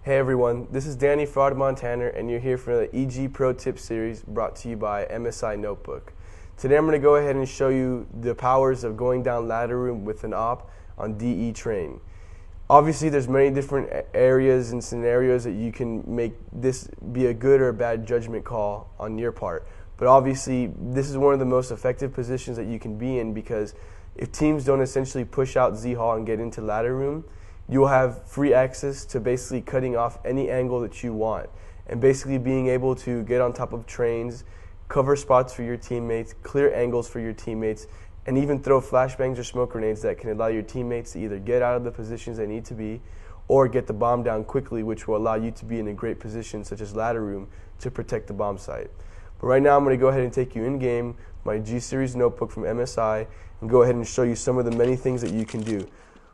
Hey everyone, this is Danny fRoD Montaner, and you're here for the EG Pro Tip Series brought to you by MSI Notebook. Today I'm going to go ahead and show you the powers of going down ladder room with an op on DE train. Obviously there's many different areas and scenarios that you can make this be a good or a bad judgment call on your part. But obviously this is one of the most effective positions that you can be in, because if teams don't essentially push out Z-Hall and get into ladder room, you'll have free access to basically cutting off any angle that you want and basically being able to get on top of trains, cover spots for your teammates, clear angles for your teammates, and even throw flashbangs or smoke grenades that can allow your teammates to either get out of the positions they need to be or get the bomb down quickly, which will allow you to be in a great position such as ladder room to protect the bomb site. But right now I'm going to go ahead and take you in game, my G Series notebook from MSI, and go ahead and show you some of the many things that you can do.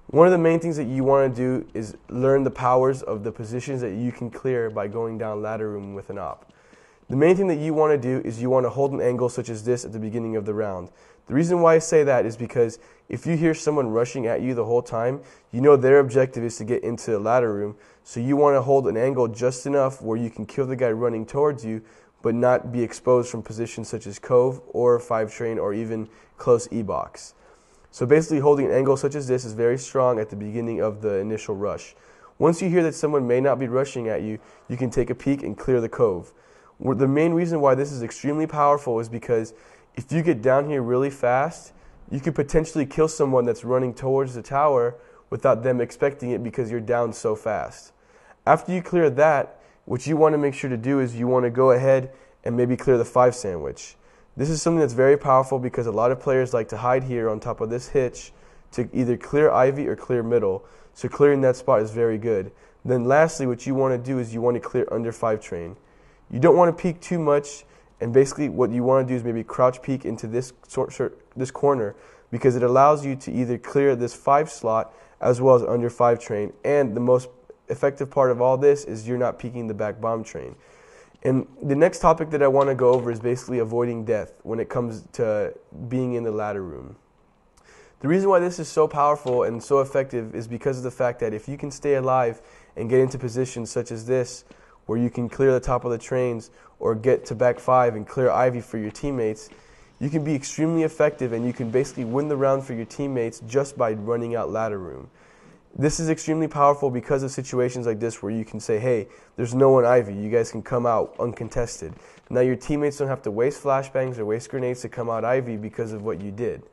One of the main things that you want to do is learn the powers of the positions that you can clear by going down ladder room with an op. The main thing that you want to do is you want to hold an angle such as this at the beginning of the round. The reason why I say that is because if you hear someone rushing at you the whole time, you know their objective is to get into the ladder room, so you want to hold an angle just enough where you can kill the guy running towards you but not be exposed from positions such as cove or 5 train or even close E-box. So basically holding an angle such as this is very strong at the beginning of the initial rush. Once you hear that someone may not be rushing at you, you can take a peek and clear the cove. The main reason why this is extremely powerful is because if you get down here really fast, you could potentially kill someone that's running towards the tower without them expecting it because you're down so fast. After you clear that, what you want to make sure to do is you want to go ahead and maybe clear the 5 sandwich. This is something that's very powerful because a lot of players like to hide here on top of this hitch to either clear Ivy or clear middle. So clearing that spot is very good. Then lastly, what you want to do is you want to clear under 5 train. You don't want to peek too much, and basically what you want to do is maybe crouch peek into this corner, because it allows you to either clear this 5 slot as well as under 5 train. And the most effective part of all this is you're not peeking the back bomb train. And the next topic that I want to go over is basically avoiding death when it comes to being in the ladder room. The reason why this is so powerful and so effective is because of the fact that if you can stay alive and get into positions such as this, where you can clear the top of the trains or get to back 5 and clear Ivy for your teammates, you can be extremely effective and you can basically win the round for your teammates just by running out ladder room. This is extremely powerful because of situations like this where you can say, hey, there's no one Ivy, you guys can come out uncontested. Now your teammates don't have to waste flashbangs or waste grenades to come out Ivy because of what you did.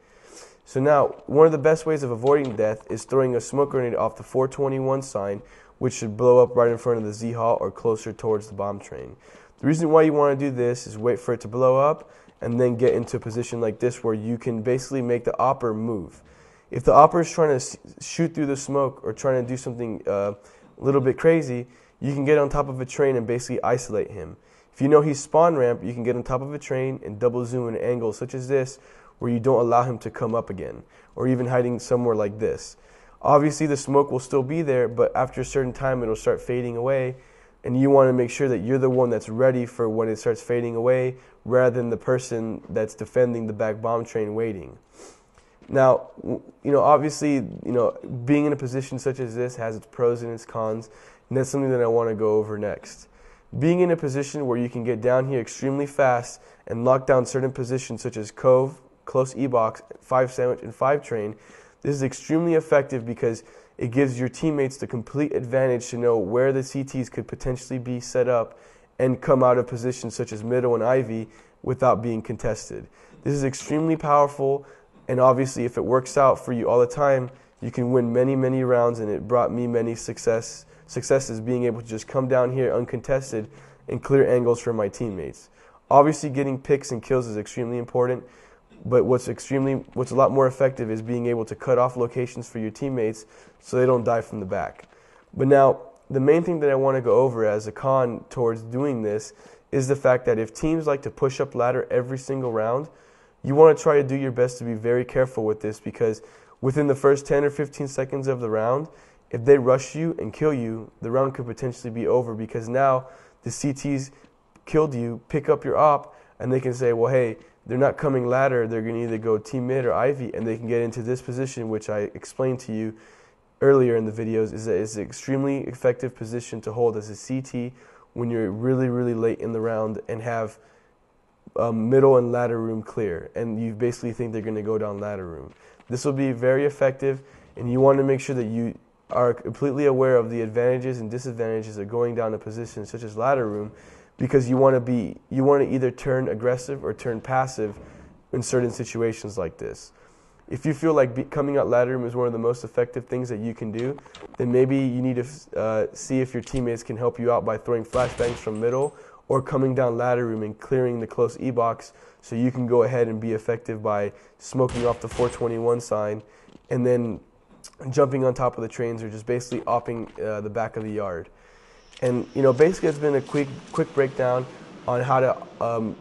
So now, one of the best ways of avoiding death is throwing a smoke grenade off the 421 sign, which should blow up right in front of the Z-Hall or closer towards the bomb train. The reason why you want to do this is wait for it to blow up and then get into a position like this where you can basically make the opper move. If the opper is trying to shoot through the smoke or trying to do something a little bit crazy, you can get on top of a train and basically isolate him. If you know he's spawn ramp, you can get on top of a train and double zoom an angle such as this where you don't allow him to come up again, or even hiding somewhere like this. Obviously the smoke will still be there, but after a certain time it'll start fading away, and you want to make sure that you're the one that's ready for when it starts fading away rather than the person that's defending the back bomb train waiting. Now, obviously, being in a position such as this has its pros and its cons, and that's something that I want to go over next. Being in a position where you can get down here extremely fast and lock down certain positions such as cove, close E-box, 5 sandwich, and 5 train, this is extremely effective because it gives your teammates the complete advantage to know where the CTs could potentially be set up and come out of positions such as middle and Ivy without being contested. This is extremely powerful. And obviously, if it works out for you all the time, you can win many, many rounds, and it brought me many successes being able to just come down here uncontested and clear angles for my teammates. Obviously, getting picks and kills is extremely important, but what's a lot more effective is being able to cut off locations for your teammates so they don't die from the back. But now, the main thing that I want to go over as a con towards doing this is the fact that if teams like to push up ladder every single round, you want to try to do your best to be very careful with this, because within the first 10 or 15 seconds of the round, if they rush you and kill you, the round could potentially be over, because now the CTs killed you, pick up your op, and they can say, well, hey, they're not coming ladder, they're going to either go team mid or Ivy, and they can get into this position, which I explained to you earlier in the videos, is that it's an extremely effective position to hold as a CT when you're really, really late in the round and have middle and ladder room clear, and you basically think they're going to go down ladder room. This will be very effective, and you want to make sure that you are completely aware of the advantages and disadvantages of going down a position such as ladder room, because you want to either turn aggressive or turn passive in certain situations like this. If you feel like coming out ladder room is one of the most effective things that you can do, then maybe you need to see if your teammates can help you out by throwing flashbangs from middle or coming down ladder room and clearing the close E-box, so you can go ahead and be effective by smoking off the 421 sign and then jumping on top of the trains, or just basically opping the back of the yard. And basically it's been a quick breakdown on how to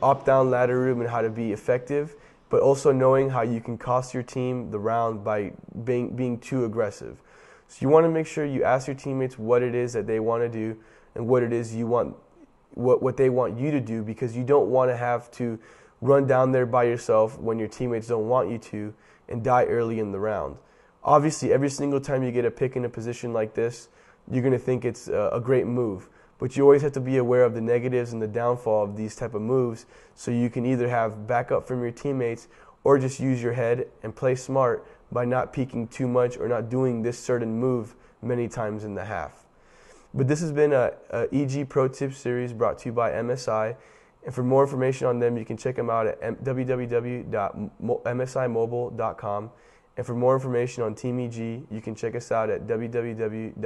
opt down ladder room and how to be effective, but also knowing how you can cost your team the round by being too aggressive. So you want to make sure you ask your teammates what it is that they want to do and what it is you want, what they want you to do, because you don't want to have to run down there by yourself when your teammates don't want you to and die early in the round. Obviously, every single time you get a pick in a position like this, you're going to think it's a great move. But you always have to be aware of the negatives and the downfall of these type of moves, so you can either have backup from your teammates or just use your head and play smart by not peeking too much or not doing this certain move many times in the half. But this has been a EG Pro Tips series brought to you by MSI. And for more information on them, you can check them out at www.msimobile.com. And for more information on Team EG, you can check us out at www.myeg.net.